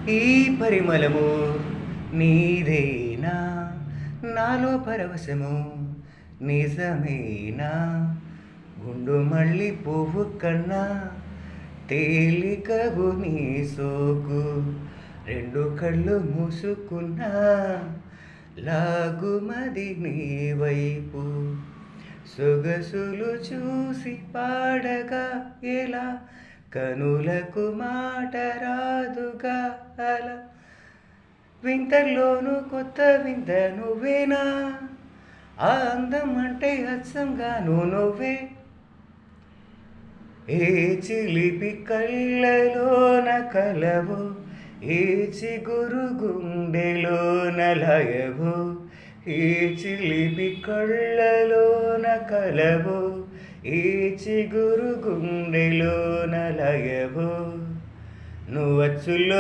ఈ పరిమళము నీదేనా, నాలో పరవశము నిజమేనా, గుండు మళ్ళీ పువ్వు కన్నా తేలికగు నీ సోకు, రెండు కళ్ళు మూసుకున్నా లాగుమది నీ వైపు, సొగసులు చూసి పాడగా ఎలా, కనులకు మాట రాదుగా అలా, వింతల్లోనూ కొత్త వింత నువ్వేనా, ఆ అందం అంటే అచ్చంగాను నువ్వే, ఏ చిలిపి కళ్ళలోన కలవో, ఏ చిగురు గుండెలోన లయవో, ఏ చిలిపి కళ్ళలోన కలవో, ఏ చిగురు గుండెలోన లయవో, నువ్వచ్చులో